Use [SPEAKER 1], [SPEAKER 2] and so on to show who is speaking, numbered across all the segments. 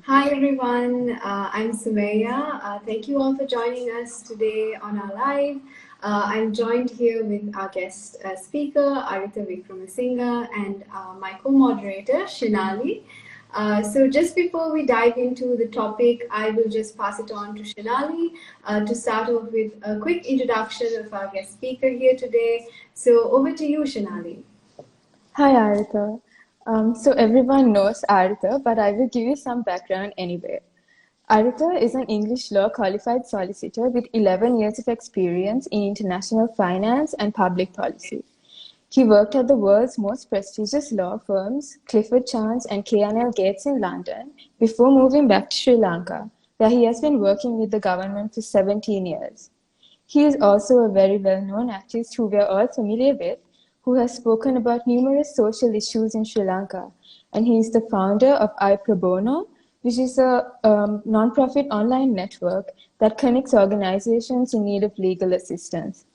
[SPEAKER 1] Hi everyone, I'm Sumhiya. Thank you all for joining us today on our live. I'm joined here with our guest speaker, Aritha Wickramasinghe, and my co-moderator, Shenali. So just before we dive into the topic, I will just pass it on to Shenali to start off with a quick introduction of our guest speaker here today. So over to you, Shenali.
[SPEAKER 2] Hi, Aritha. So everyone knows Aritha, but I will give you some background anyway. Aritha is an English law qualified solicitor with 11 years of experience in international finance and public policy. He worked at the world's most prestigious law firms, Clifford Chance and K&L Gates in London, before moving back to Sri Lanka, where he has been working with the government for 17 years. He is also a very well-known artist who we are all familiar with, who has spoken about numerous social issues in Sri Lanka. And he is the founder of iPro Bono, which is a non-profit online network that connects organizations in need of legal assistance.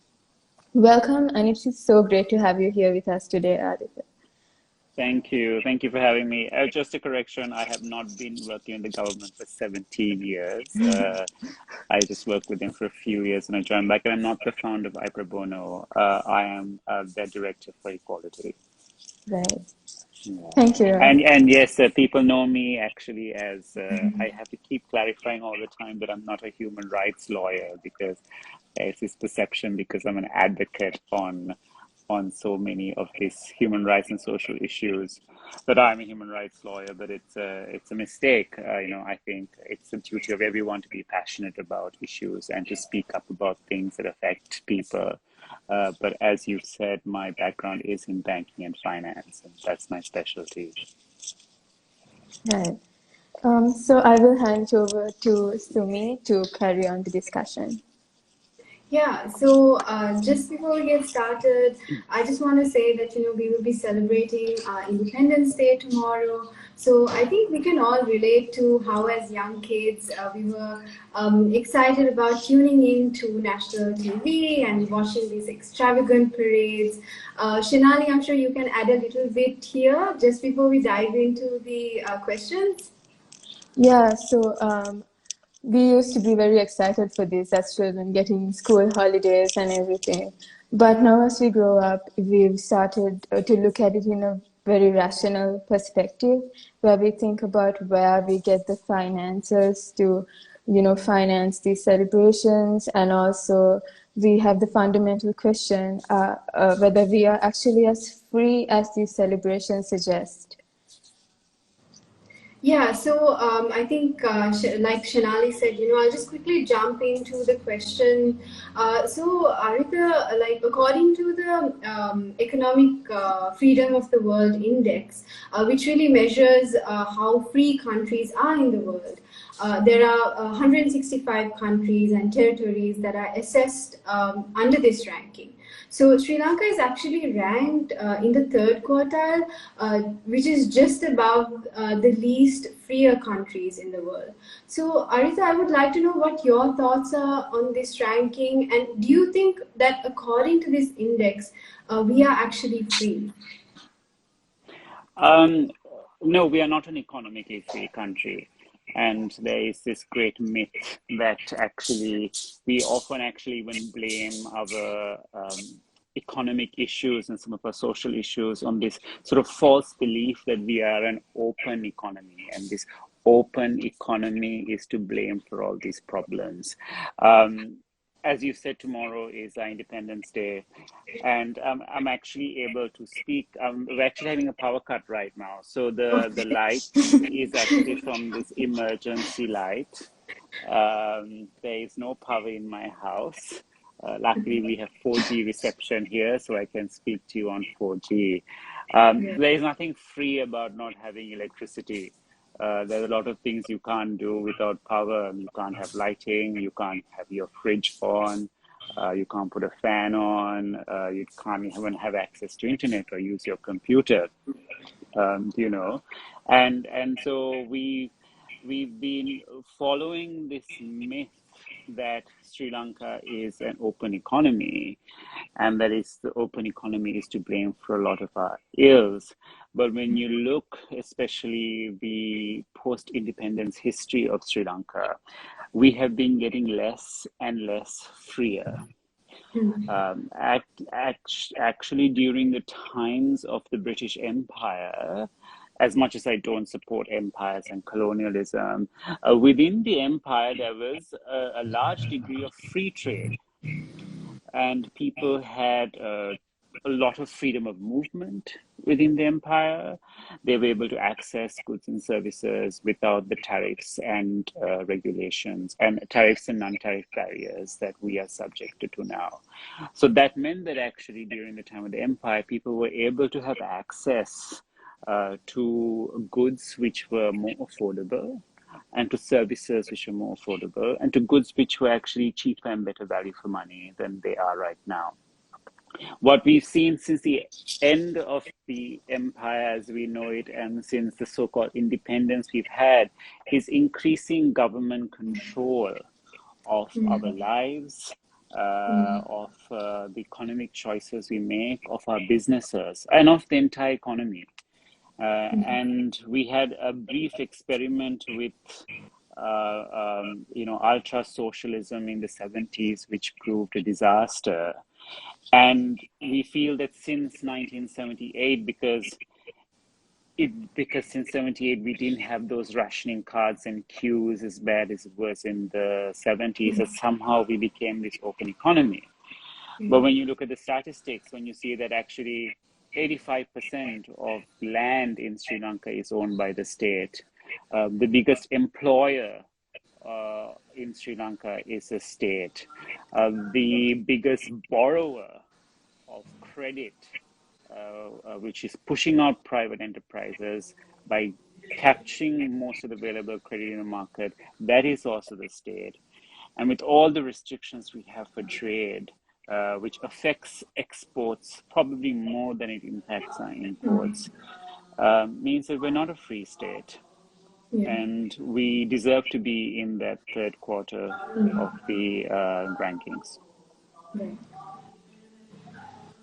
[SPEAKER 2] Welcome, and it is so great to have you here with us today, Aditya.
[SPEAKER 3] Thank you. Thank you for having me. Just a correction, I have not been working in the government for 17 years. I just worked with them for a few years and I joined back, and I'm not the founder of iPro Bono. I am their director for equality.
[SPEAKER 2] Right.
[SPEAKER 3] Yeah.
[SPEAKER 2] Thank you.
[SPEAKER 3] And yes, people know me actually as, I have to keep clarifying all the time that I'm not a human rights lawyer, because it's this perception because I'm an advocate on so many of these human rights and social issues that I'm a human rights lawyer, but it's a mistake. I think it's the duty of everyone to be passionate about issues and to speak up about things that affect people. But as you said, my background is in banking and finance, and that's my specialty.
[SPEAKER 2] Right. So I will hand over to Sumi to carry on the discussion.
[SPEAKER 1] Yeah, so just before we get started, I just want to say that we will be celebrating Independence Day tomorrow. So I think we can all relate to how, as young kids, we were excited about tuning in to national TV and watching these extravagant parades. Shenali, I'm sure you can add a little bit here just before we dive into the questions.
[SPEAKER 2] Yeah, so we used to be very excited for this as children, getting school holidays and everything. But now as we grow up, we've started to look at it in a very rational perspective, where we think about where we get the finances to, finance these celebrations. And also we have the fundamental question, whether we are actually as free as these celebrations suggest.
[SPEAKER 1] Yeah, so I think, like Shenali said, I'll just quickly jump into the question. So, Aritha, like according to the Economic Freedom of the World Index, which really measures how free countries are in the world, there are 165 countries and territories that are assessed under this ranking. So Sri Lanka is actually ranked in the third quartile, which is just above the least freer countries in the world. So Aritha, I would like to know what your thoughts are on this ranking, and do you think that according to this index, we are actually free?
[SPEAKER 3] No, we are not an economically free country. And there is this great myth that actually we often actually even blame our economic issues and some of our social issues on this sort of false belief that we are an open economy, and this open economy is to blame for all these problems. As you said, tomorrow is our Independence Day, and I'm actually able to speak. We're actually having a power cut right now, so the light is actually from this emergency light. There is no power in my house. Luckily, we have 4G reception here, so I can speak to you on 4G. There is nothing free about not having electricity. There are a lot of things you can't do without power. You can't have lighting, you can't have your fridge on, you can't put a fan on, you can't even have access to internet or use your computer, And so we've been following this myth that Sri Lanka is an open economy, and that is the open economy is to blame for a lot of our ills. But when you look, especially the post-independence history of Sri Lanka, we have been getting less and less freer. Actually, during the times of the British Empire, as much as I don't support empires and colonialism, within the empire there was a large degree of free trade, and people had a lot of freedom of movement within the empire. They were able to access goods and services without the tariffs and regulations, and tariffs and non-tariff barriers that we are subjected to now. So that meant that actually during the time of the empire, people were able to have access to goods which were more affordable, and to services which were more affordable, and to goods which were actually cheaper and better value for money than they are right now. What we've seen since the end of the empire as we know it, and since the so-called independence we've had, is increasing government control of our lives, of the economic choices we make, of our businesses, and of the entire economy. And we had a brief experiment with ultra socialism in the 70s, which proved a disaster. And we feel that since 1978, because since 78 we didn't have those rationing cards and queues as bad as it was in the 70s, that somehow we became this open economy. But when you look at the statistics, when you see that actually 85% of land in Sri Lanka is owned by the state, the biggest employer in Sri Lanka is the state. The biggest borrower of credit, which is pushing out private enterprises by capturing most of the available credit in the market, that is also the state. And with all the restrictions we have for trade, which affects exports probably more than it impacts our imports, means that we're not a free state. And we deserve to be in that third quarter of the rankings.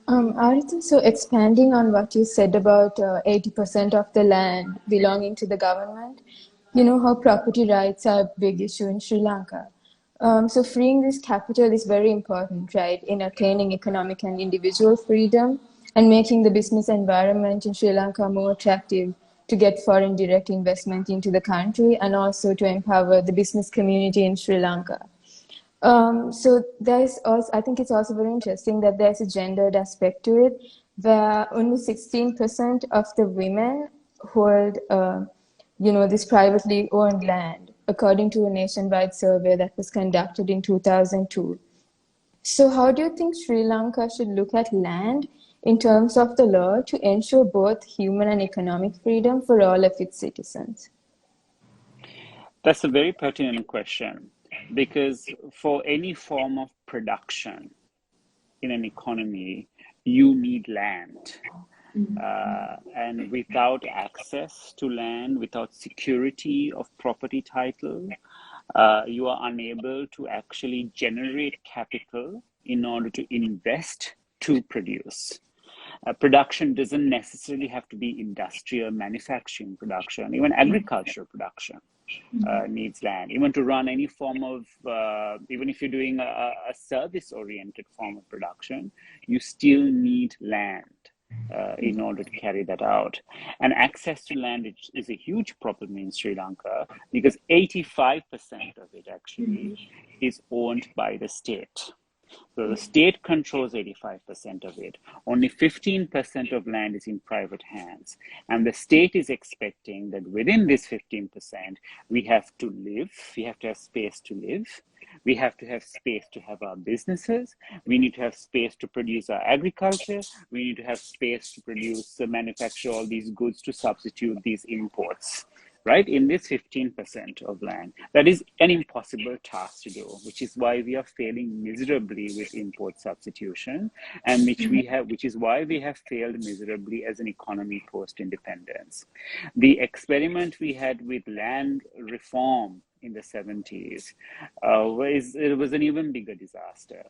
[SPEAKER 2] Aritha, so expanding on what you said about 80% of the land belonging to the government, you know how property rights are a big issue in Sri Lanka. So freeing this capital is very important, right, in attaining economic and individual freedom and making the business environment in Sri Lanka more attractive to get foreign direct investment into the country, and also to empower the business community in Sri Lanka. So there's also, I think it's also very interesting that there's a gendered aspect to it, where only 16% of the women hold, this privately owned land, according to a nationwide survey that was conducted in 2002. So how do you think Sri Lanka should look at land in terms of the law to ensure both human and economic freedom for all of its citizens?
[SPEAKER 3] That's a very pertinent question, because for any form of production in an economy, you need land. And without access to land, without security of property title, you are unable to actually generate capital in order to invest to produce. Production doesn't necessarily have to be industrial manufacturing production. Even agricultural production needs land. Even to run any form of, even if you're doing a service-oriented form of production, you still need land in order to carry that out. And access to land is a huge problem in Sri Lanka, because 85% of it actually is owned by the state. So the state controls 85% of it. Only 15% of land is in private hands. And the state is expecting that within this 15%, we have to live, we have to have space to live, we have to have space to have our businesses, we need to have space to produce our agriculture, we need to have space to produce, manufacture all these goods to substitute these imports. Right, in this 15% of land. That is an impossible task to do, which is why we are failing miserably with import substitution, and which is why we have failed miserably as an economy post-independence. The experiment we had with land reform in the 70s was an even bigger disaster.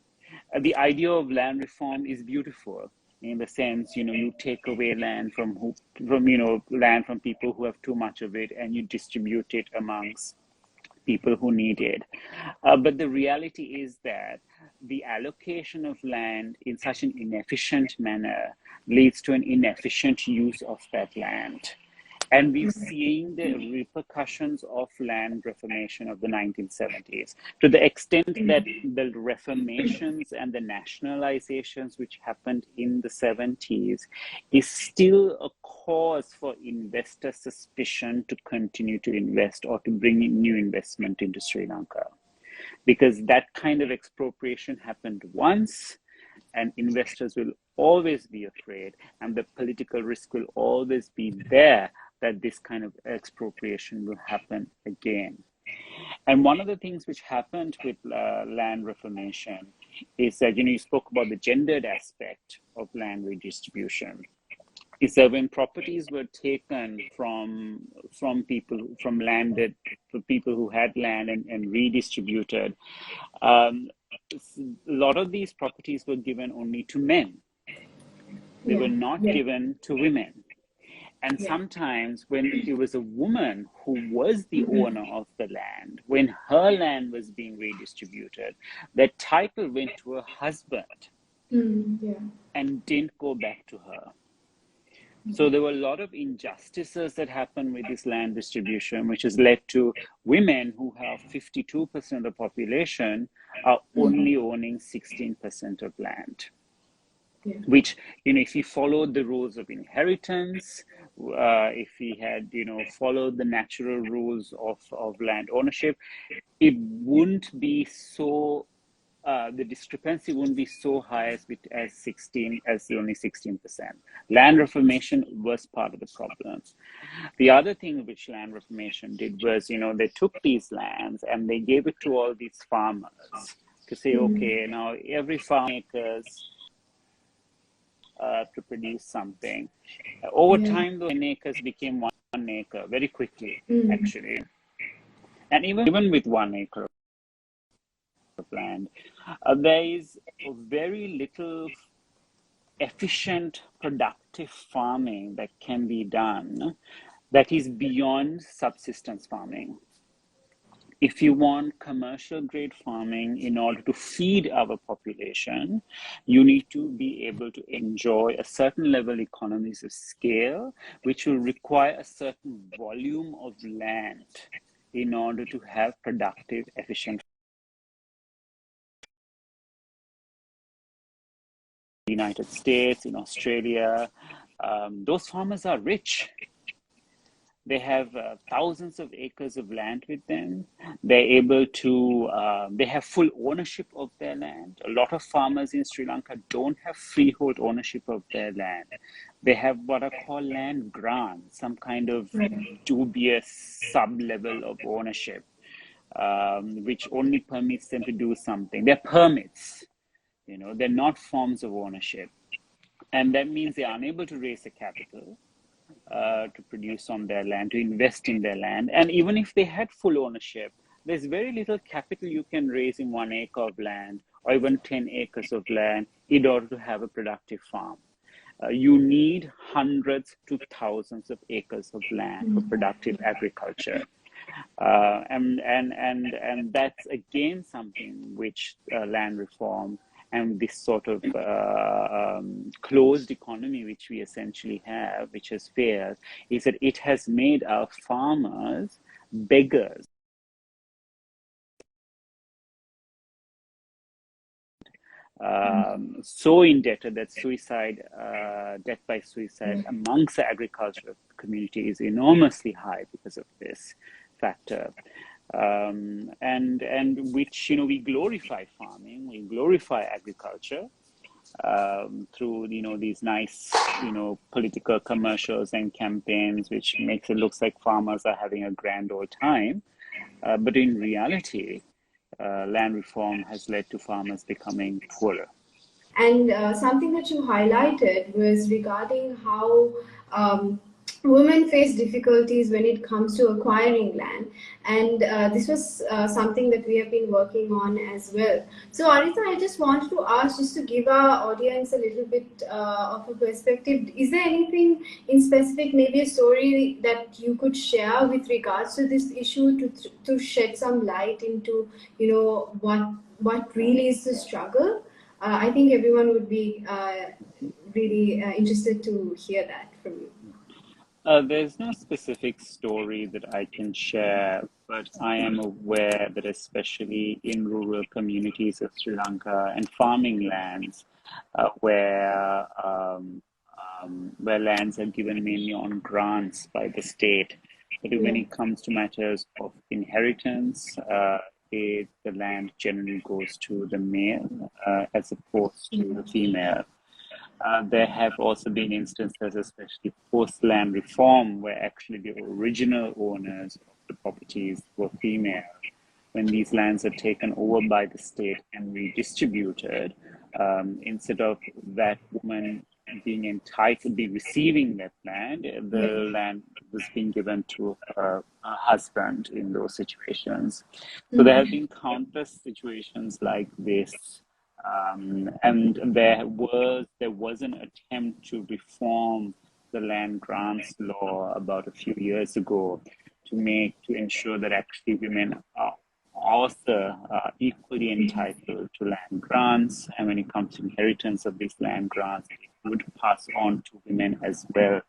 [SPEAKER 3] The idea of land reform is beautiful. in the sense, you take away land land from people who have too much of it, and you distribute it amongst people who need it. But the reality is that the allocation of land in such an inefficient manner leads to an inefficient use of that land. And we've seen the repercussions of land reformation of the 1970s to the extent that the reformations and the nationalizations which happened in the 70s is still a cause for investor suspicion to continue to invest or to bring in new investment into Sri Lanka. Because that kind of expropriation happened once, and investors will always be afraid, and the political risk will always be there that this kind of expropriation will happen again. And one of the things which happened with land reformation is that, you spoke about the gendered aspect of land redistribution. Is that when properties were taken from people who had land and redistributed, a lot of these properties were given only to men. They were not given to women. And sometimes when it was a woman who was the owner of the land, when her land was being redistributed, that title went to her husband and didn't go back to her. So there were a lot of injustices that happened with this land distribution, which has led to women who have 52% of the population are only owning 16% of land. Which, if he followed the rules of inheritance, if he had, followed the natural rules of land ownership, it wouldn't be so, the discrepancy wouldn't be so high as only 16%. Land reformation was part of the problem. The other thing which land reformation did was, they took these lands and they gave it to all these farmers to say, okay, now every farm acres to produce something. Over time, those 10 acres became 1 acre very quickly, actually. And even with 1 acre of land, there is very little efficient, productive farming that can be done that is beyond subsistence farming. If you want commercial grade farming in order to feed our population, you need to be able to enjoy a certain level economies of scale, which will require a certain volume of land in order to have productive, efficient. In the United States, in Australia, those farmers are rich. They have thousands of acres of land with them. They're able to, they have full ownership of their land. A lot of farmers in Sri Lanka don't have freehold ownership of their land. They have what I call land grant, some kind of dubious sub-level of ownership, which only permits them to do something. They're permits, they're not forms of ownership. And that means they're unable to raise the capital to produce on their land, to invest in their land. And even if they had full ownership, there's very little capital you can raise in 1 acre of land or even 10 acres of land in order to have a productive farm. You need hundreds to thousands of acres of land for productive agriculture. And that's again something which land reform and this sort of closed economy which we essentially have, which has failed, is that it has made our farmers beggars. So indebted that death by suicide amongst the agricultural community is enormously high because of this factor. And which, we glorify farming, we glorify agriculture through, these nice, political commercials and campaigns, which makes it look like farmers are having a grand old time. But in reality, land reform has led to farmers becoming poorer.
[SPEAKER 1] And something that you highlighted was regarding how women face difficulties when it comes to acquiring land, and this was something that we have been working on as well. So Aritha, I just wanted to ask, just to give our audience a little bit of a perspective, is there anything in specific, maybe a story that you could share with regards to this issue, to shed some light into, you know, what really is the struggle? I think everyone would be really interested to hear that from you.
[SPEAKER 3] There's no specific story that I can share, but I am aware that especially in rural communities of Sri Lanka and farming lands, where lands are given mainly on grants by the state, but when
[SPEAKER 1] Yeah.
[SPEAKER 3] it comes to matters of inheritance, the land generally goes to the male as opposed to the female. There have also been instances, especially post-land reform, where actually the original owners of the properties were female. When these lands are taken over by the state and redistributed, instead of that woman being entitled, be receiving that land,
[SPEAKER 1] Yeah.
[SPEAKER 3] the land was being given to her husband in those situations. So there have been countless situations like this, and there was an attempt to reform the land grants law about a few years ago to ensure that actually women are also equally entitled to land grants, and when it comes to inheritance of these land grants, it would pass on to women as well,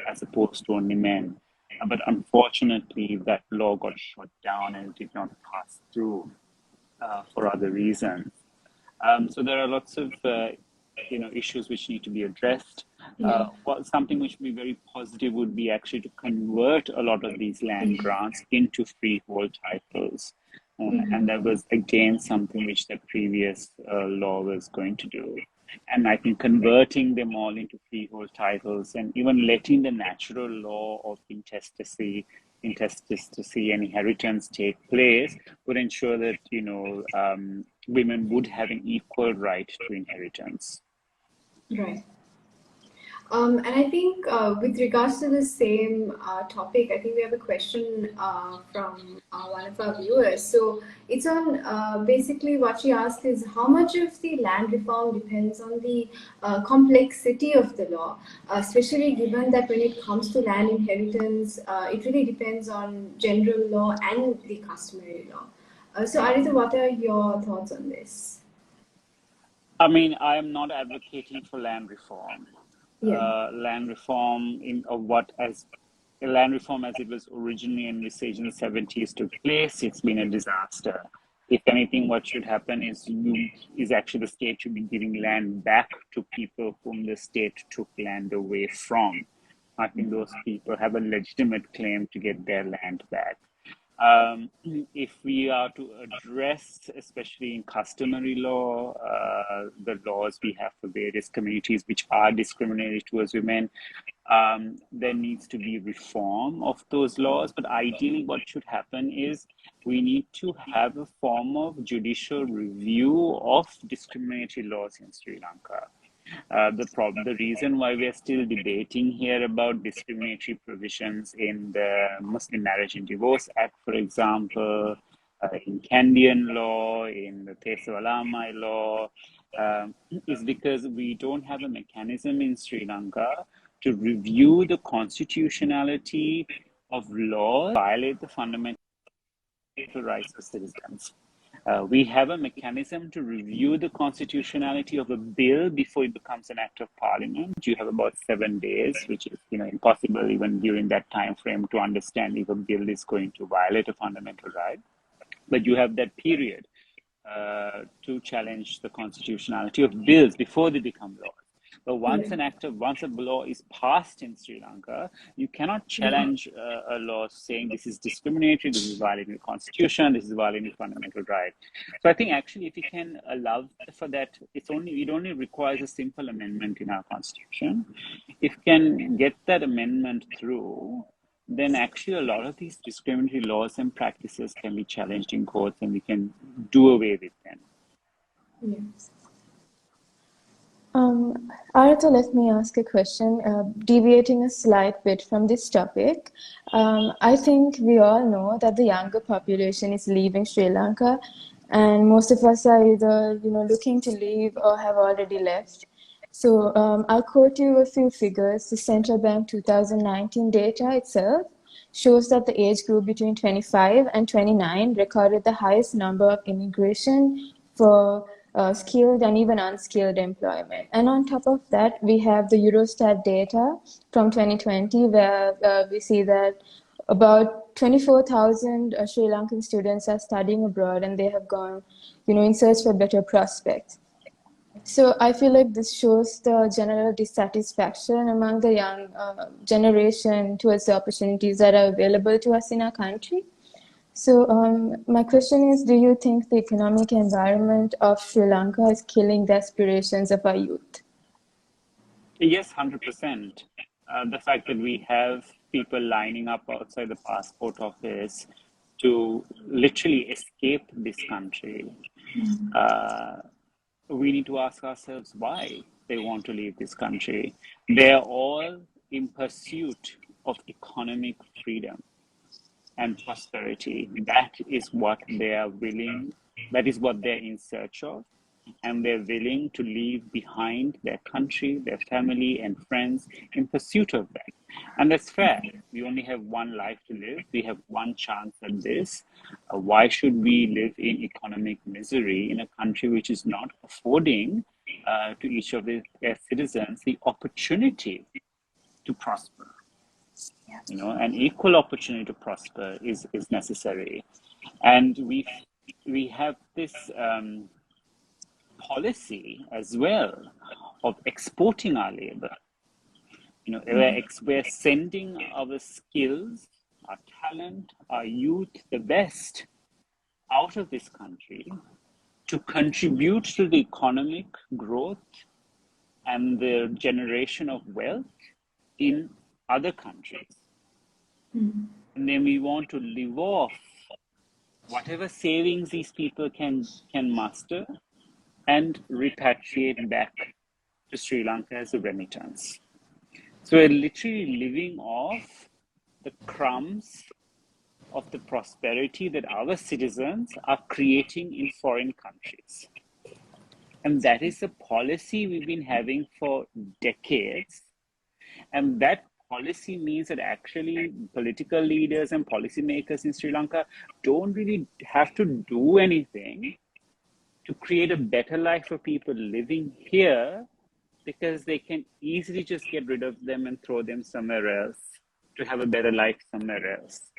[SPEAKER 3] as opposed to only men. But unfortunately, that law got shut down and did not pass through for other reasons. So there are lots of issues which need to be addressed.
[SPEAKER 1] Yeah.
[SPEAKER 3] Something which would be very positive would be actually to convert a lot of these land grants into freehold titles. And that was again something which the previous law was going to do. And I think converting them all into freehold titles and even letting the natural law of intestacy and inheritance take place would ensure that women would have an equal right to inheritance.
[SPEAKER 1] Right. And I think with regards to the same topic, I think we have a question from one of our viewers. So it's on basically what she asked is, how much of the land reform depends on the complexity of the law, especially given that when it comes to land inheritance, it really depends on general law and the customary law. So Aritha, what are your thoughts on this?
[SPEAKER 3] I mean, I am not advocating for land reform.
[SPEAKER 1] Yeah.
[SPEAKER 3] Land reform land reform as it was originally envisaged in the 70s took place. It's been a disaster. If anything, what should happen is actually the state should be giving land back to people whom the state took land away from. I think those people have a legitimate claim to get their land back. If we are to address, especially in customary law, the laws we have for various communities which are discriminatory towards women, there needs to be reform of those laws. But ideally, what should happen is we need to have a form of judicial review of discriminatory laws in Sri Lanka. The reason why we are still debating here about discriminatory provisions in the Muslim Marriage and Divorce Act, for example, in Kandyan law, in the Tesawalamai law, is because we don't have a mechanism in Sri Lanka to review the constitutionality of laws that violate the fundamental rights of citizens. We have a mechanism to review the constitutionality of a bill before it becomes an act of parliament. You have about 7 days, which is impossible even during that time frame to understand if a bill is going to violate a fundamental right. But you have that period to challenge the constitutionality of bills before they become laws. But once a law is passed in Sri Lanka, you cannot challenge a law saying this is discriminatory, this is violating the constitution, this is violating fundamental right. So I think actually if you can allow for that, it only requires a simple amendment in our constitution. If you can get that amendment through, then actually a lot of these discriminatory laws and practices can be challenged in courts and we can do away with them.
[SPEAKER 1] Yes.
[SPEAKER 2] Aritha, let me ask a question, deviating a slight bit from this topic. I think we all know that the younger population is leaving Sri Lanka, and most of us are either, looking to leave or have already left. So I'll quote you a few figures. The Central Bank 2019 data itself shows that the age group between 25 and 29 recorded the highest number of immigration for skilled and even unskilled employment. And on top of that, we have the Eurostat data from 2020, where we see that about 24,000 Sri Lankan students are studying abroad, and they have gone, in search for better prospects. So I feel like this shows the general dissatisfaction among the young generation towards the opportunities that are available to us in our country. So my question is, do you think the economic environment of Sri Lanka is killing the aspirations of our youth?
[SPEAKER 3] Yes, 100%. The fact that we have people lining up outside the passport office to literally escape this country, we need to ask ourselves why they want to leave this country. They're all in pursuit of economic freedom and prosperity. That is what they are willing, that is what they're in search of. And they're willing to leave behind their country, their family and friends in pursuit of that. And that's fair. We only have one life to live. We have one chance at this. Why should we live in economic misery in a country which is not affording to each of their citizens the opportunity to prosper? An equal opportunity to prosper is necessary. And we have this policy as well of exporting our labor. We're sending our skills, our talent, our youth, the best out of this country to contribute to the economic growth and the generation of wealth in other countries. And then we want to live off whatever savings these people can muster and repatriate back to Sri Lanka as a remittance. So we're literally living off the crumbs of the prosperity that our citizens are creating in foreign countries. And that is a policy we've been having for decades. And that policy means that actually political leaders and policymakers in Sri Lanka don't really have to do anything to create a better life for people living here, because they can easily just get rid of them and throw them somewhere else to have a better life somewhere else.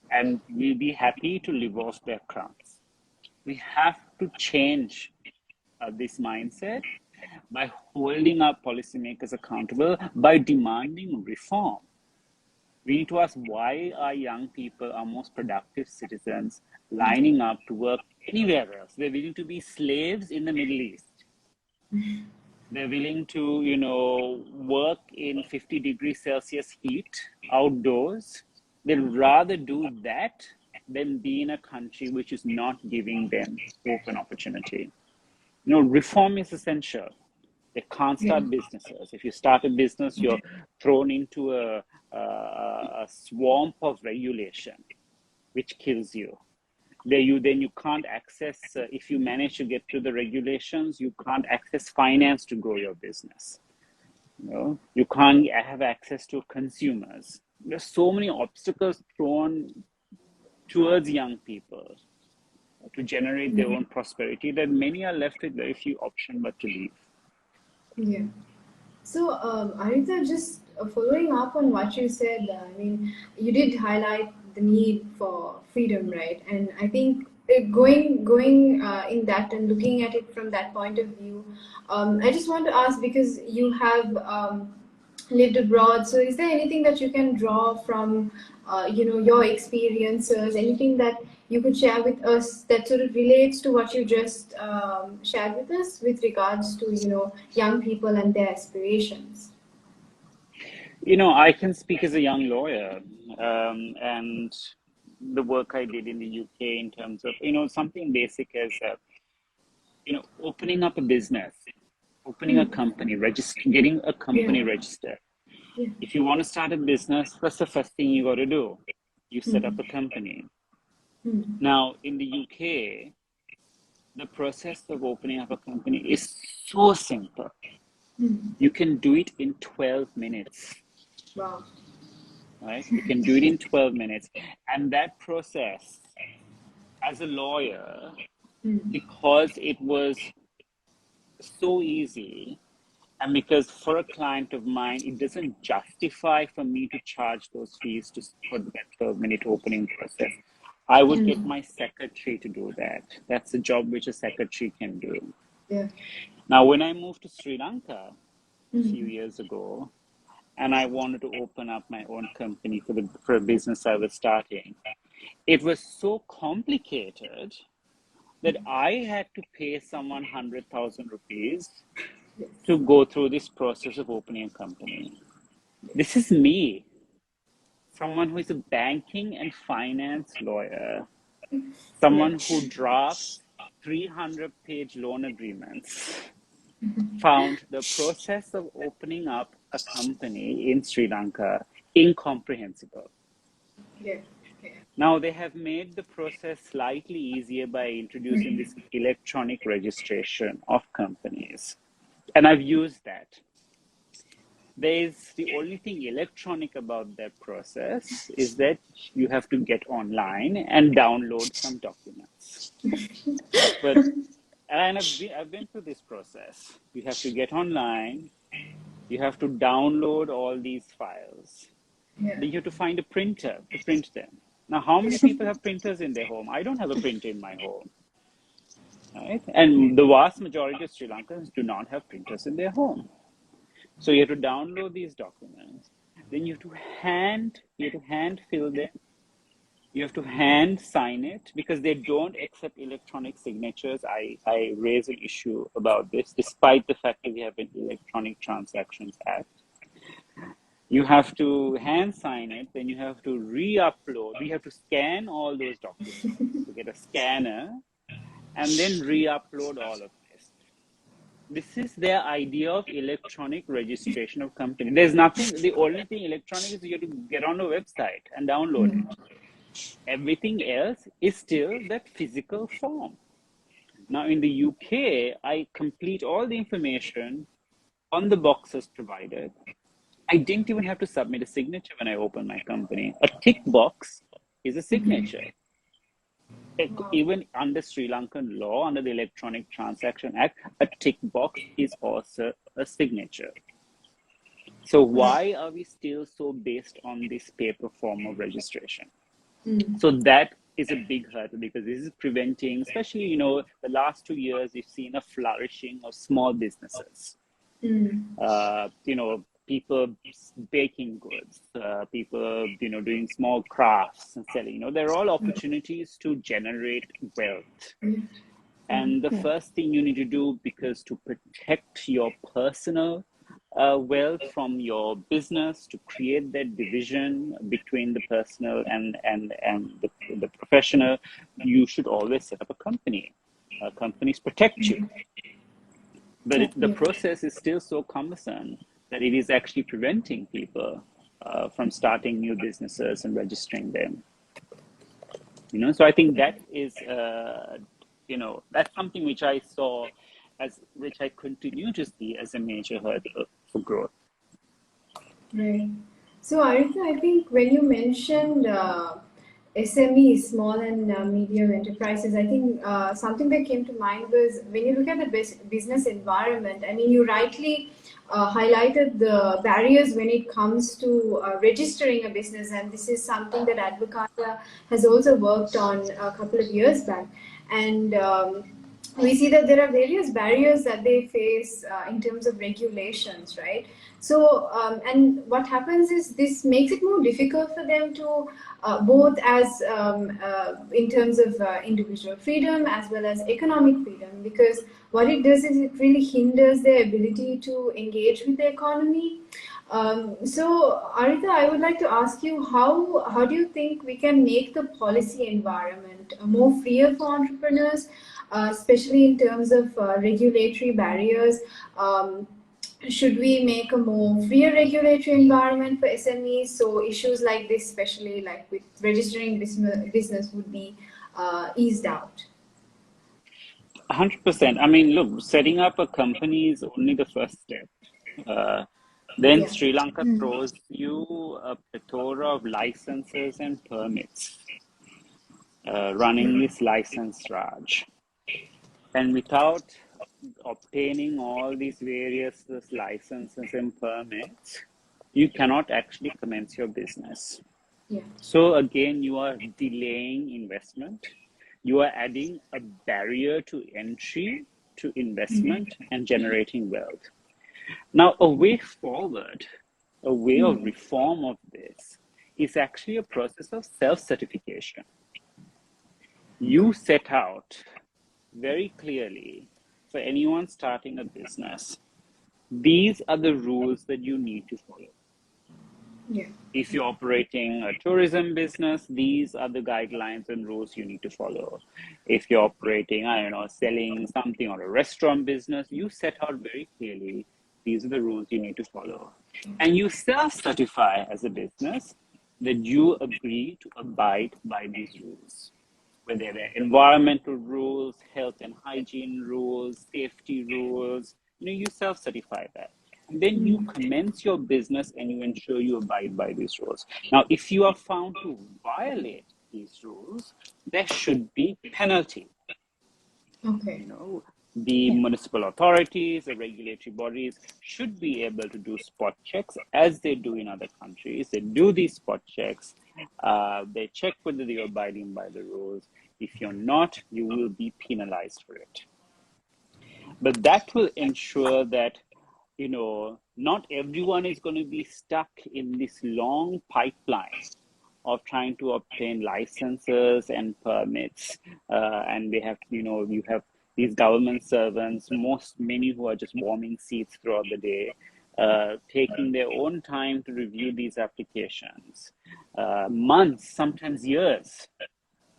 [SPEAKER 3] And we'll be happy to live off their crumbs. We have to change this mindset by holding our policymakers accountable, by demanding reform. We need to ask why our young people, our most productive citizens, lining up to work anywhere else. They're willing to be slaves in the Middle East. They're willing to, work in 50 degrees Celsius heat outdoors. They'd rather do that than be in a country which is not giving them open opportunity. Reform is essential. They can't start businesses. If you start a business, you're thrown into a swamp of regulation, which kills you. Then you can't access, if you manage to get to the regulations, you can't access finance to grow your business. You can't have access to consumers. There's so many obstacles thrown towards young people to generate their own prosperity that many are left with very few options but to leave.
[SPEAKER 1] Yeah. So, Aritha, just following up on what you said, you did highlight the need for freedom, right? And I think going in that and looking at it from that point of view, I just want to ask, because you have lived abroad, so is there anything that you can draw from, your experiences, anything that you could share with us that sort of relates to what you just shared with us with regards to, young people and their aspirations?
[SPEAKER 3] I can speak as a young lawyer, and the work I did in the UK in terms of, something basic as, opening up a business opening a company, getting a company registered.
[SPEAKER 1] Yeah.
[SPEAKER 3] If you want to start a business, what's the first thing you got to do? You set up a company. Now, in the UK, the process of opening up a company is so simple. You can do it in 12 minutes.
[SPEAKER 1] Wow.
[SPEAKER 3] Right? You can do it in 12 minutes. And that process, as a lawyer, because it was so easy, and because for a client of mine, it doesn't justify for me to charge those fees for that 12-minute opening process, I would get my secretary to do that. That's a job which a secretary can do.
[SPEAKER 1] Yeah.
[SPEAKER 3] Now, when I moved to Sri Lanka a few years ago, and I wanted to open up my own company for a business I was starting, it was so complicated that I had to pay someone 100,000 rupees to go through this process of opening a company. This is me, someone who is a banking and finance lawyer, someone who drafts 300-page loan agreements, found the process of opening up a company in Sri Lanka incomprehensible.
[SPEAKER 1] Yeah.
[SPEAKER 3] Now, they have made the process slightly easier by introducing this electronic registration of companies. And I've used that. There's the only thing electronic about that process is that you have to get online and download some documents. And I've been through this process. You have to get online. You have to download all these files.
[SPEAKER 1] Yeah.
[SPEAKER 3] Then you have to find a printer to print them. Now, how many people have printers in their home? I don't have a printer in my home. Right? And the vast majority of Sri Lankans do not have printers in their home. So you have to download these documents. Then you have to hand fill them. You have to hand sign it because they don't accept electronic signatures. I raise an issue about this, despite the fact that we have an Electronic Transactions Act. You have to hand sign it, then you have to re-upload. We have to scan all those documents to get a scanner and then re-upload all of this. This is their idea of electronic registration of company. There's nothing, the only thing electronic is you have to get on a website and download it. Everything else is still that physical form. Now in the UK, I complete all the information on the boxes provided. I didn't even have to submit a signature when I opened my company. A tick box is a signature. Even under Sri Lankan law, under the Electronic Transaction Act, a tick box is also a signature. So why are we still so based on this paper form of registration? So that is a big hurdle because this is preventing, especially, the last 2 years, we've seen a flourishing of small businesses. People baking goods, people, doing small crafts and selling, they're all opportunities to generate wealth. And the first thing you need to do, because to protect your personal wealth from your business, to create that division between the personal and the professional, you should always set up a company. Companies protect you. But the process is still so cumbersome that it is actually preventing people from starting new businesses and registering them. So I think that is, that's something which I saw which I continue to see as a major hurdle for growth.
[SPEAKER 1] Right. So Aritha, I think when you mentioned SMEs, small and medium enterprises, I think something that came to mind was when you look at the business environment, I mean, you rightly highlighted the barriers when it comes to registering a business, and this is something that Advocata has also worked on a couple of years back. And we see that there are various barriers that they face in terms of regulations, right? So, and what happens is this makes it more difficult for them to both as in terms of individual freedom as well as economic freedom, because what it does is it really hinders their ability to engage with the economy. So, Aritha, I would like to ask you how do you think we can make the policy environment more freer for entrepreneurs, especially in terms of regulatory barriers? Um, should we make a more freer regulatory environment for SMEs so issues like this, especially like with registering business, would be eased out?
[SPEAKER 3] 100%. I mean, look, setting up a company is only the first step. Then
[SPEAKER 1] Yeah.
[SPEAKER 3] Sri Lanka throws you a plethora of licenses and permits, running this license Raj. And without obtaining all these various licenses and permits, you cannot actually commence your business.
[SPEAKER 1] Yeah.
[SPEAKER 3] So again, you are delaying investment. You are adding a barrier to entry to investment and generating wealth. Now, a way forward, a way of reform of this is actually a process of self-certification. You set out very clearly for anyone starting a business, these are the rules that you need to follow.
[SPEAKER 1] Yeah.
[SPEAKER 3] If you're operating a tourism business, these are the guidelines and rules you need to follow. If you're operating, I don't know, selling something or a restaurant business, you set out very clearly, these are the rules you need to follow. And you self-certify as a business that you agree to abide by these rules, whether they're environmental rules, health and hygiene rules, safety rules, you self-certify that. And then you commence your business and you ensure you abide by these rules. Now, if you are found to violate these rules, there should be penalty.
[SPEAKER 1] Okay.
[SPEAKER 3] The municipal authorities, the regulatory bodies should be able to do spot checks as they do in other countries. They do these spot checks. They check whether you're abiding by the rules. If you're not, you will be penalized for it. But that will ensure that, not everyone is going to be stuck in this long pipeline of trying to obtain licenses and permits. And they have, you have these government servants, many who are just warming seats throughout the day, taking their own time to review these applications, months, sometimes years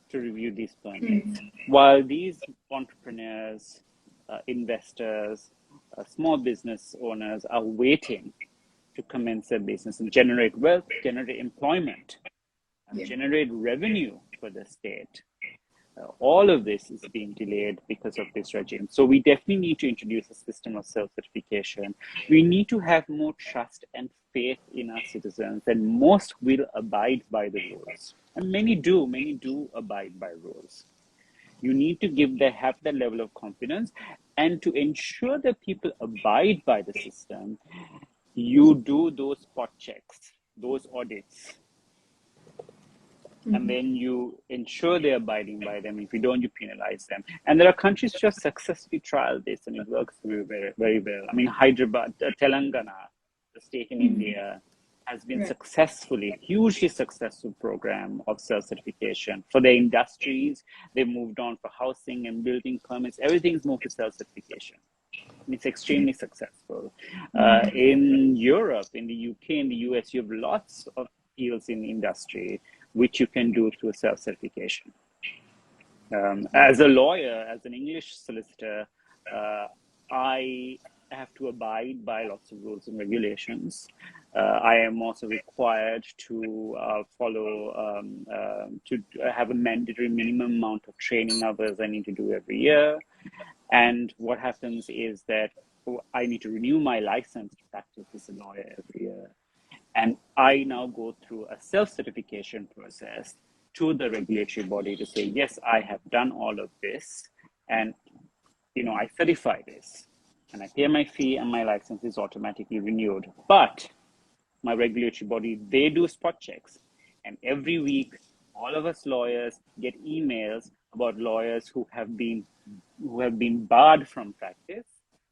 [SPEAKER 3] to review these permits, while these entrepreneurs, investors, small business owners are waiting to commence their business and generate wealth, generate employment, and generate revenue for the state. All of this is being delayed because of this regime. So we definitely need to introduce a system of self-certification. We need to have more trust and faith in our citizens that most will abide by the rules. And many do abide by rules. You need to have that level of confidence, and to ensure that people abide by the system, you do those spot checks, those audits, and then you ensure they're abiding by them. If you don't, you penalize them. And there are countries which have successfully trialed this, and it works very, very, very well. I mean, Hyderabad, Telangana, the state in India, has been hugely successful program of self-certification. For their industries, they moved on for housing and building permits. Everything's moved to self-certification. It's extremely successful. In Europe, in the UK, in the US, you have lots of fields in the industry which you can do through self-certification. As a lawyer, as an English solicitor, I have to abide by lots of rules and regulations. I am also required to follow, to have a mandatory minimum amount of training hours I need to do every year. And what happens is that I need to renew my license to practice as a lawyer every year. And I now go through a self-certification process to the regulatory body to say, yes, I have done all of this, and I certify this, and I pay my fee, and my license is automatically renewed. But my regulatory body, they do spot checks, and every week, all of us lawyers get emails about lawyers who have been barred from practice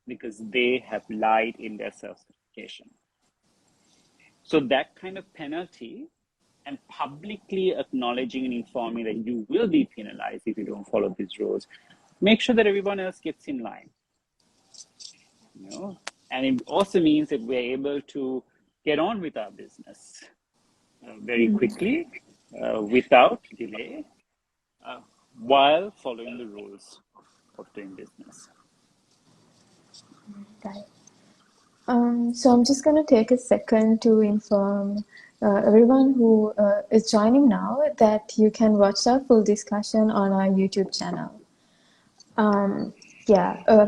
[SPEAKER 3] because they have lied in their self-certification. So that kind of penalty, and publicly acknowledging and informing that you will be penalized if you don't follow these rules, make sure that everyone else gets in line. And it also means that we're able to get on with our business very quickly, without delay, while following the rules of doing business.
[SPEAKER 2] Right. So I'm just going to take a second to inform everyone who is joining now that you can watch our full discussion on our YouTube channel.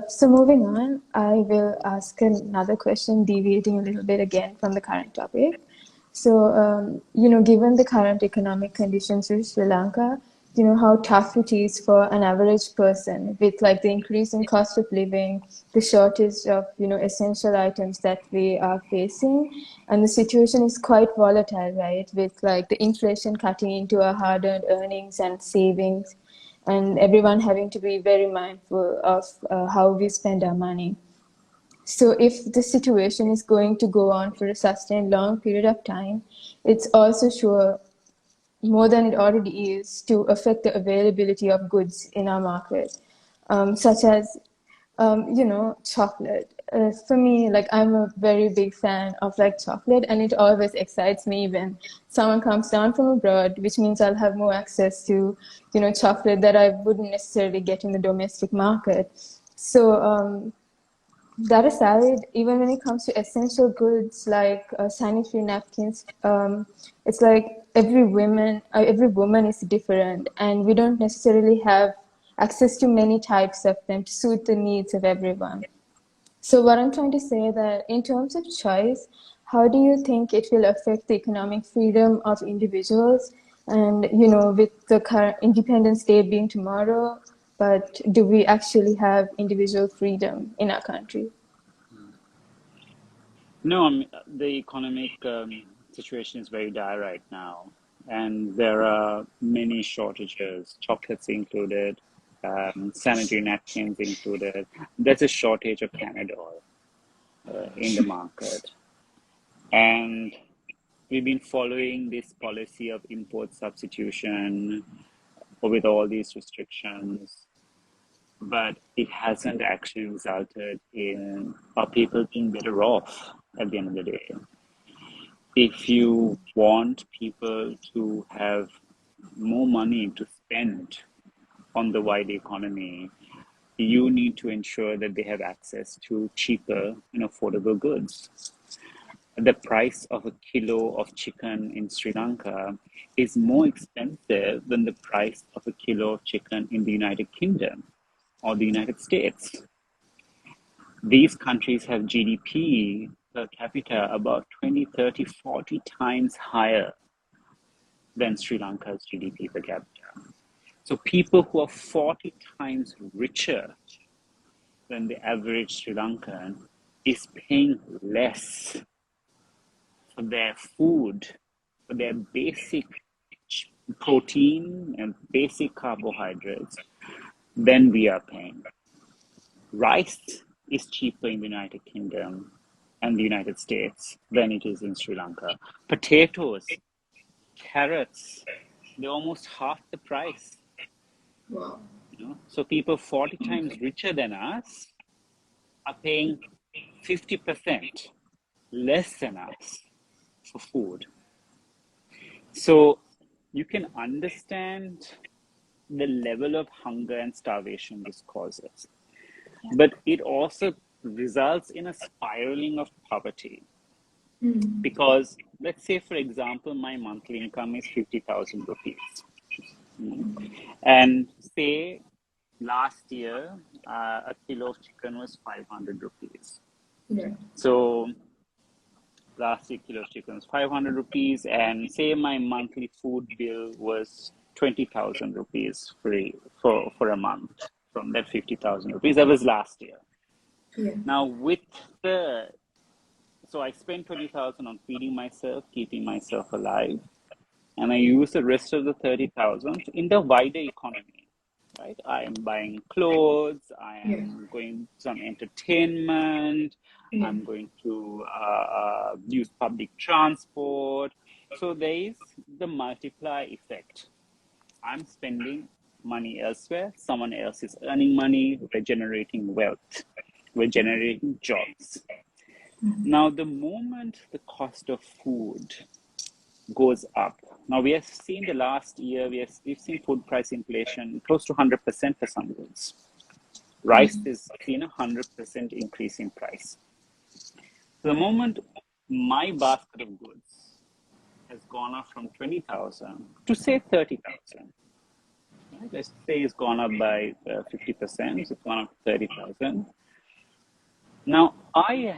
[SPEAKER 2] So moving on, I will ask another question, deviating a little bit again from the current topic. So, given the current economic conditions in Sri Lanka, how tough it is for an average person with like the increasing cost of living, the shortage of, essential items that we are facing. And the situation is quite volatile, right? With like the inflation cutting into our hard-earned earnings and savings, and everyone having to be very mindful of how we spend our money. So if the situation is going to go on for a sustained long period of time, it's also sure, more than it already is, to affect the availability of goods in our market, such as, chocolate. For me, like, I'm a very big fan of like chocolate, and it always excites me when someone comes down from abroad, which means I'll have more access to, chocolate that I wouldn't necessarily get in the domestic market. So that aside, even when it comes to essential goods like sanitary napkins, it's like every woman is different, and we don't necessarily have access to many types of them to suit the needs of everyone. So what I'm trying to say that in terms of choice, how do you think it will affect the economic freedom of individuals? And, with the current Independence Day being tomorrow, but do we actually have individual freedom in our country?
[SPEAKER 3] No, the economic situation is very dire right now, and there are many shortages, chocolates included, sanitary napkins included. There's a shortage of Panadol in the market, and we've been following this policy of import substitution with all these restrictions, but it hasn't actually resulted in our people being better off at the end of the day. If you want people to have more money to spend on the wider economy, you need to ensure that they have access to cheaper and affordable goods. The price of a kilo of chicken in Sri Lanka is more expensive than the price of a kilo of chicken in the United Kingdom or the United States. These countries have GDP per capita about 20, 30, 40 times higher than Sri Lanka's GDP per capita. So people who are 40 times richer than the average Sri Lankan is paying less for their food, for their basic protein and basic carbohydrates than we are paying. Rice is cheaper in the United Kingdom and the United States than it is in Sri Lanka. Potatoes, carrots, they're almost half the price.
[SPEAKER 1] Wow.
[SPEAKER 3] So people 40 times richer than us are paying 50% less than us for food. So you can understand the level of hunger and starvation this causes. But it also results in a spiraling of poverty. Because let's say, for example, my monthly income is 50,000 rupees. And say last year, a kilo of chicken was 500 rupees.
[SPEAKER 1] Yeah.
[SPEAKER 3] So last year, kilo of chicken was 500 rupees. And say my monthly food bill was 20,000 rupees for a month from that 50,000 rupees. That was last year.
[SPEAKER 1] Yeah.
[SPEAKER 3] Now so I spent 20,000 on feeding myself, keeping myself alive, and I use the rest of the 30,000 in the wider economy, right? I am buying clothes, I am going to some entertainment, I'm going to use public transport. So there is the multiply effect. I'm spending money elsewhere, someone else is earning money, we're generating wealth, we're generating jobs. Now, the moment the cost of food goes up, now we have seen the last year, we've seen food price inflation close to 100% for some goods. Rice is seen a 100% increase in price. The moment my basket of goods has gone up from 20,000 to say 30,000, right? Let's say it's gone up by 50%, it's gone up to 30,000. Now I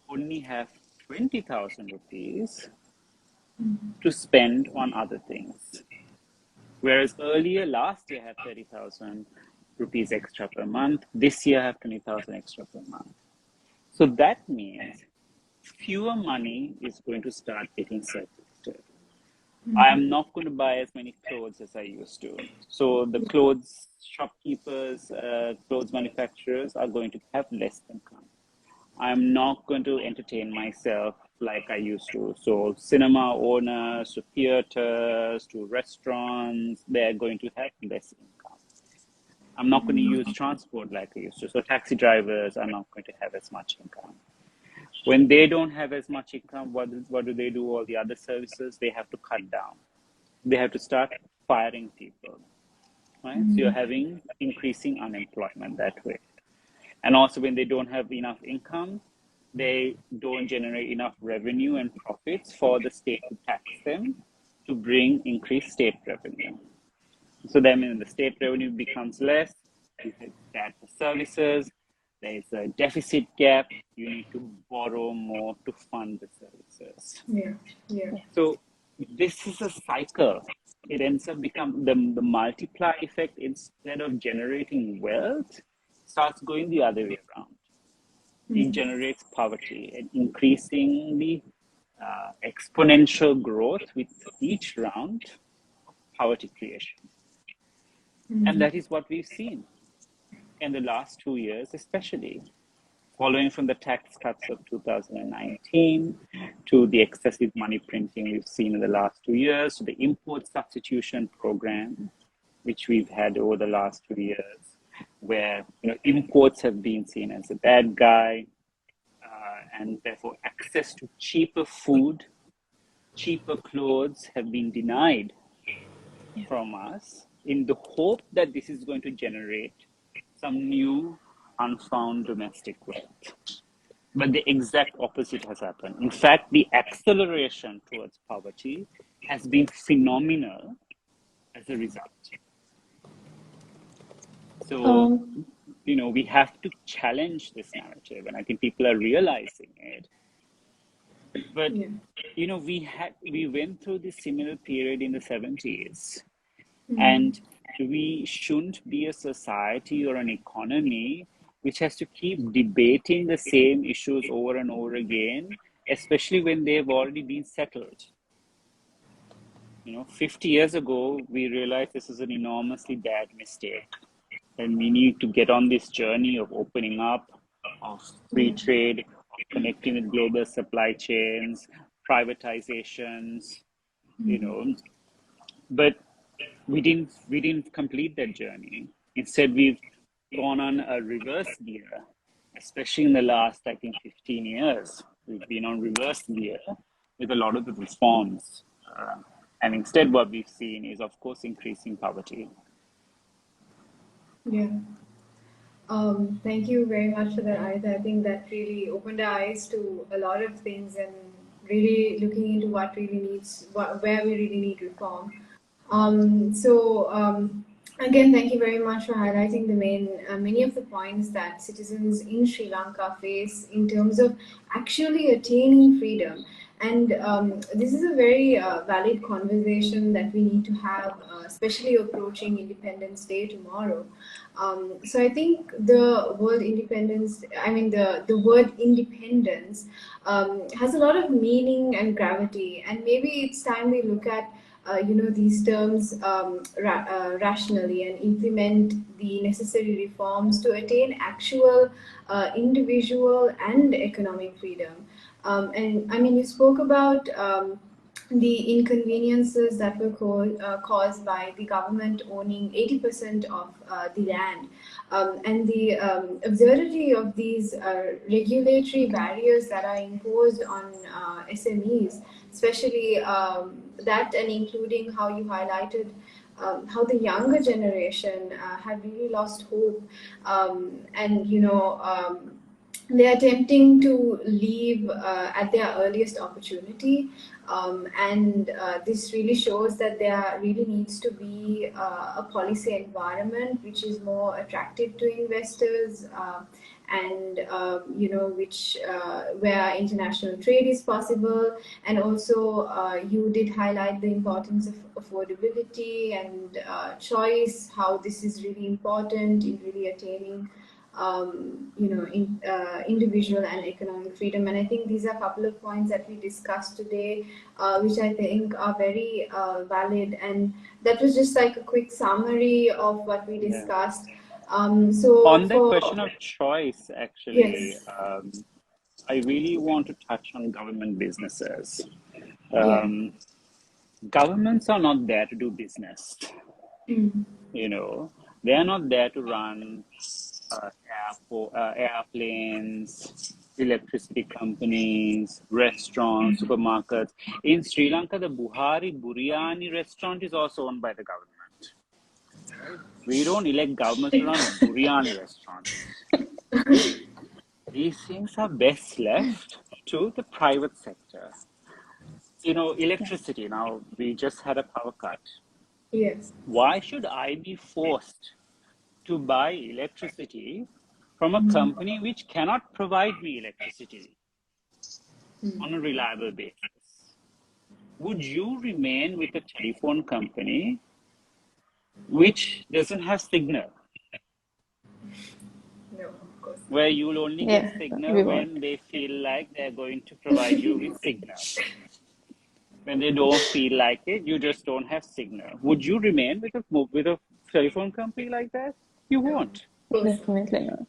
[SPEAKER 3] only have 20,000 rupees to spend on other things. Whereas earlier, last year I had 30,000 rupees extra per month. This year I have 20,000 extra per month. So that means fewer money is going to start getting circulated. I am not going to buy as many clothes as I used to. So the clothes shopkeepers, clothes manufacturers are going to have less income. I'm not going to entertain myself like I used to. So cinema owners, to theaters, to restaurants, they're going to have less income. I'm not going to use transport like I used to. So taxi drivers are not going to have as much income. When they don't have as much income, what do they do? All the other services, they have to cut down. They have to start firing people, right? So you're having increasing unemployment that way. And also when they don't have enough income, they don't generate enough revenue and profits for the state to tax them to bring increased state revenue. So then when the state revenue becomes less, you have that for services, there's a deficit gap, you need to borrow more to fund the services. So this is a cycle. It ends up becoming the multiply effect. Instead of generating wealth, starts going the other way around. It generates poverty and increasingly exponential growth with each round of poverty creation. And that is what we've seen in the last 2 years, especially following from the tax cuts of 2019 to the excessive money printing we've seen in the last 2 years, to the import substitution program, which we've had over the last 2 years, where imports have been seen as a bad guy, and therefore access to cheaper food, cheaper clothes have been denied from us in the hope that this is going to generate some new unfound domestic wealth. But the exact opposite has happened. In fact, the acceleration towards poverty has been phenomenal as a result. So, we have to challenge this narrative, and I think people are realizing it. But, we went through this similar period in the 70s, and we shouldn't be a society or an economy which has to keep debating the same issues over and over again, especially when they've already been settled. 50 years ago, we realized this is an enormously bad mistake. And we need to get on this journey of opening up, of free trade, of connecting with global supply chains, privatizations, But we didn't complete that journey. Instead, we've gone on a reverse gear, especially in the last, I think, 15 years. We've been on reverse gear with a lot of the reforms. And instead, what we've seen is, of course, increasing poverty.
[SPEAKER 1] Thank you very much for that, Aritha. I think that really opened our eyes to a lot of things and really looking into what really needs, where we really need reform. Again, thank you very much for highlighting many of the points that citizens in Sri Lanka face in terms of actually attaining freedom. And this is a very valid conversation that we need to have, especially approaching Independence Day tomorrow. So I think the word independence, the word independence has a lot of meaning and gravity. And maybe it's time we look at these terms rationally and implement the necessary reforms to attain actual individual and economic freedom. You spoke about the inconveniences that were caused by the government owning 80% of the land, and the absurdity of these regulatory barriers that are imposed on SMEs, especially that, and including how you highlighted how the younger generation have really lost hope, and they're attempting to leave at their earliest opportunity, and this really shows that there really needs to be a policy environment which is more attractive to investors, and which where international trade is possible. And also you did highlight the importance of affordability and choice, how this is really important in really attaining individual and economic freedom. And I think these are a couple of points that we discussed today, which I think are very valid. And that was just like a quick summary of what we discussed. So
[SPEAKER 3] on the question of choice, actually,
[SPEAKER 1] yes,
[SPEAKER 3] I really want to touch on government businesses.
[SPEAKER 1] yeah,
[SPEAKER 3] Governments are not there to do business.
[SPEAKER 1] mm.
[SPEAKER 3] They are not there to run airplanes, electricity companies, restaurants, supermarkets. In Sri Lanka, the Buhari Biryani restaurant is also owned by the government. Right? We don't elect governments to run biryani restaurants. These things are best left to the private sector. Electricity, now we just had a power cut.
[SPEAKER 1] Yes.
[SPEAKER 3] Why should I be forced to buy electricity from a company which cannot provide me electricity on a reliable basis? Would you remain with a telephone company which doesn't have signal?
[SPEAKER 1] No, of course.
[SPEAKER 3] Where you'll only
[SPEAKER 2] Yeah,
[SPEAKER 3] get signal
[SPEAKER 2] we
[SPEAKER 3] when
[SPEAKER 2] won't.
[SPEAKER 3] they feel like they're going to provide you with signal. When they don't feel like it, you just don't have signal. Would you remain with a telephone company like that? You won't.
[SPEAKER 1] Of course.
[SPEAKER 2] Definitely not.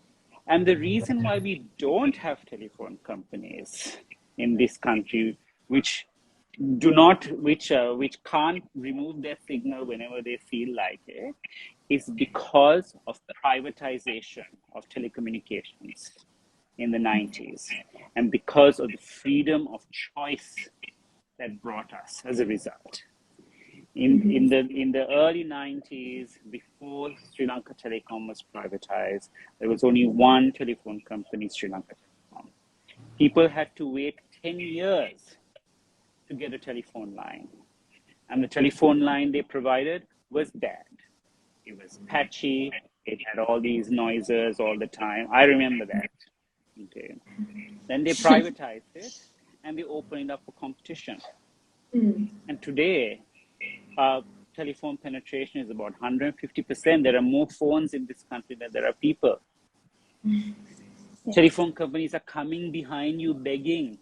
[SPEAKER 3] And the reason why we don't have telephone companies in this country, which can't remove their signal whenever they feel like it, is because of privatization of telecommunications in the 90s, and because of the freedom of choice that brought us as a result. In the early 90s, before Sri Lanka Telecom was privatized, there was only one telephone company, Sri Lanka Telecom. People had to wait 10 years to get a telephone line. And the telephone line they provided was bad. It was patchy. It had all these noises all the time. I remember that. Okay. Then they privatized it and they opened it up for competition. And today, telephone penetration is about 150%. There are more phones in this country than there are people. Telephone companies are coming behind you begging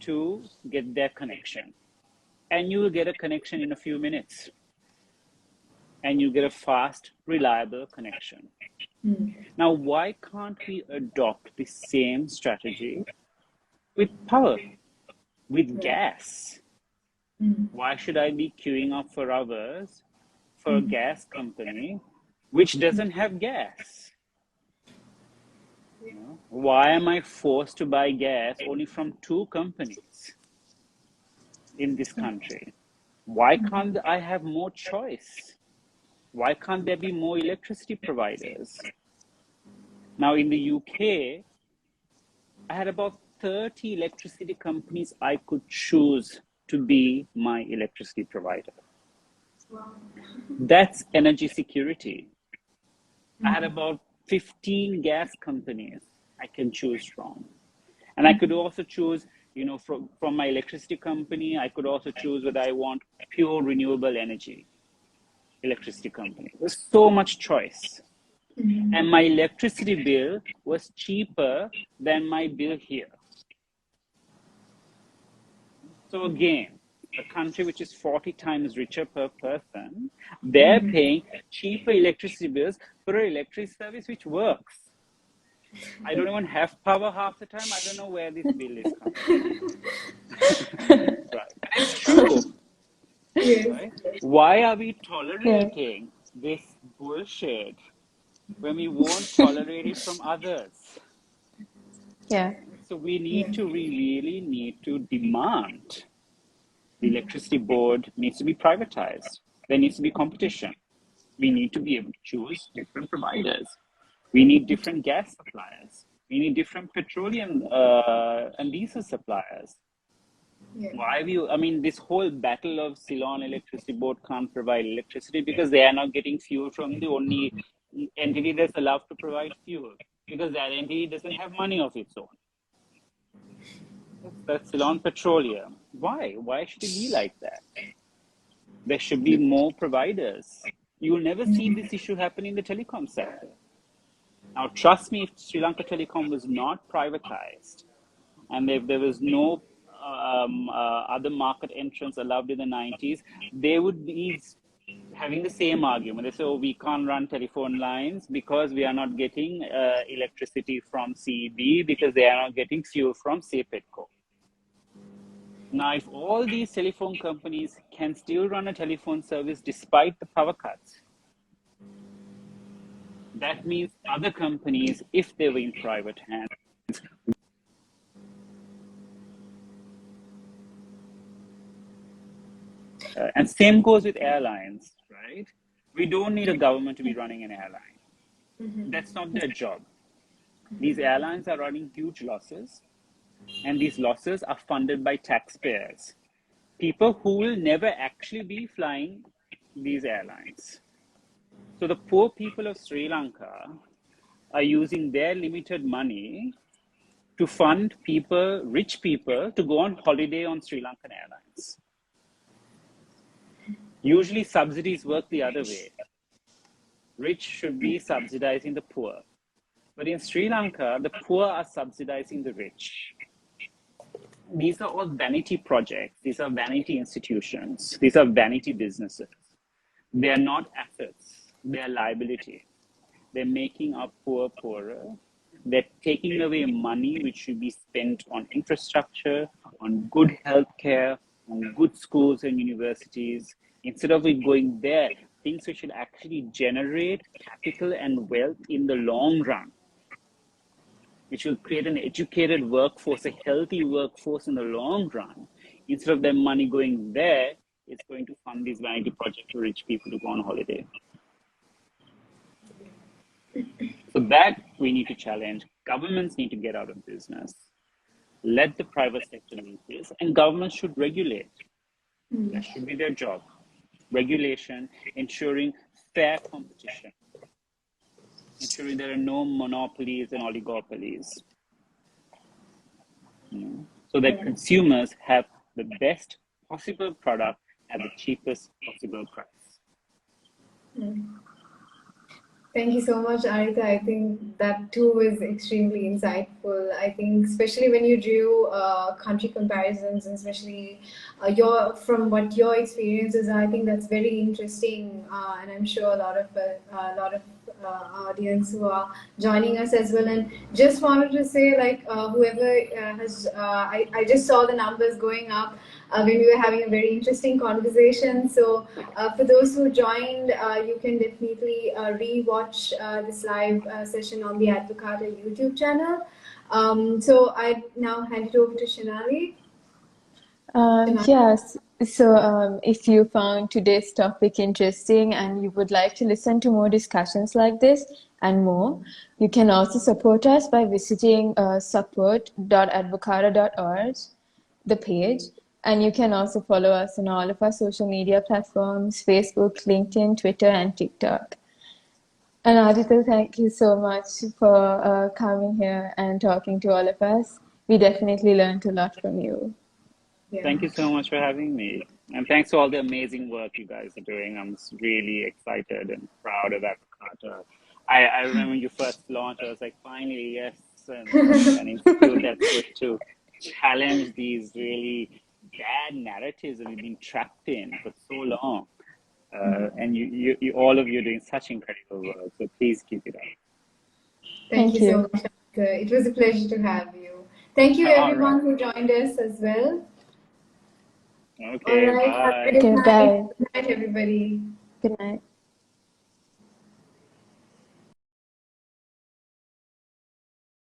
[SPEAKER 3] to get their connection. And you will get a connection in a few minutes. And you get a fast, reliable connection. Now, why can't we adopt the same strategy with power, with gas? Why should I be queuing up for hours for a gas company which doesn't have gas? Why am I forced to buy gas only from two companies in this country? Why can't I have more choice? Why can't there be more electricity providers? Now, in the UK, I had about 30 electricity companies I could choose to be my electricity provider.
[SPEAKER 1] Wow.
[SPEAKER 3] That's energy security. I had about 15 gas companies I can choose from. And I could also choose, from my electricity company, I could also choose whether I want pure renewable energy electricity company. There's so much choice. And my electricity bill was cheaper than my bill here. So again, a country which is 40 times richer per person, they're paying cheaper electricity bills for an electricity service which works. I don't even have power half the time. I don't know where this bill is coming from. Right. And it's true,
[SPEAKER 1] Yes.
[SPEAKER 3] right? Why are we
[SPEAKER 2] Yeah.
[SPEAKER 3] tolerating this bullshit when we won't tolerate it from others?
[SPEAKER 2] Yeah.
[SPEAKER 3] So we
[SPEAKER 1] Yeah.
[SPEAKER 3] really need to demand the electricity board needs to be privatized. There needs to be competition. We need to be able to choose different providers. We need different gas suppliers. We need different petroleum and diesel suppliers.
[SPEAKER 1] Yeah.
[SPEAKER 3] Why I mean, this whole battle of Ceylon Electricity Board can't provide electricity because they are not getting fuel from the only entity that's allowed to provide fuel, because that entity doesn't have money of its own. That's Ceylon Petroleum. Why? Why should it be like that? There should be more providers. You will never see this issue happen in the telecom sector. Now, trust me, if Sri Lanka Telecom was not privatized and if there was no other market entrants allowed in the 90s, they would be having the same argument. They say, oh, we can't run telephone lines because we are not getting electricity from CEB, because they are not getting fuel from CPETCO. Now, if all these telephone companies can still run a telephone service despite the power cuts, that means other companies, if they were in private hands, and same goes with airlines, right? We don't need a government to be running an airline. That's not their job. These airlines are running huge losses, and these losses are funded by taxpayers, people who will never actually be flying these airlines. So the poor people of Sri Lanka are using their limited money to fund people, rich people, to go on holiday on Sri Lankan airlines. Usually subsidies work the other way. Rich should be subsidizing the poor. But in Sri Lanka, the poor are subsidizing the rich. These are all vanity projects. These are vanity institutions. These are vanity businesses. They are not assets. They are liability. They're making our poor poorer. They're taking away money which should be spent on infrastructure, on good healthcare, on good schools and universities. Instead of it going there, things which should actually generate capital and wealth in the long run, which will create an educated workforce, a healthy workforce in the long run. Instead of their money going there, it's going to fund these vanity projects for rich people to go on holiday. So that we need to challenge. Governments need to get out of business. Let the private sector lead this, and governments should regulate. That should be their job. Regulation, ensuring fair competition, ensuring there are no monopolies and oligopolies, so that consumers have the best possible product at the cheapest possible price.
[SPEAKER 1] Thank you so much, Aritha. I think that too is extremely insightful. I think especially when you do country comparisons, and especially from what your experiences are, I think that's very interesting, and I'm sure a lot of audience who are joining us as well. And just wanted to say, like whoever I just saw the numbers going up when we were having a very interesting conversation. So for those who joined, you can definitely re-watch this live session on the Advocata YouTube channel. So I now hand it over to Shenali.
[SPEAKER 2] Yes. So if you found today's topic interesting and you would like to listen to more discussions like this and more, you can also support us by visiting support.advocata.org, the page. And you can also follow us on all of our social media platforms: Facebook, LinkedIn, Twitter, and TikTok. And Aditya, thank you so much for coming here and talking to all of us. We definitely learned a lot from you.
[SPEAKER 1] Yeah.
[SPEAKER 3] Thank you so much for having me. And thanks for all the amazing work you guys are doing. I'm really excited and proud of Advocata. I remember when you first launched, I was like, finally, yes, an institute that's going to challenge these really bad narratives that we've been trapped in for so long. And you all of you are doing such incredible work. So please keep it up.
[SPEAKER 1] Thank you so much. Good. It was a pleasure to have you. Thank you,
[SPEAKER 3] All
[SPEAKER 1] everyone
[SPEAKER 3] right.
[SPEAKER 1] who joined us as well. All
[SPEAKER 3] Okay,
[SPEAKER 1] right. Have a
[SPEAKER 3] bye.
[SPEAKER 1] good
[SPEAKER 2] Okay,
[SPEAKER 1] night.
[SPEAKER 2] bye.
[SPEAKER 1] Good night, everybody.
[SPEAKER 2] Good night.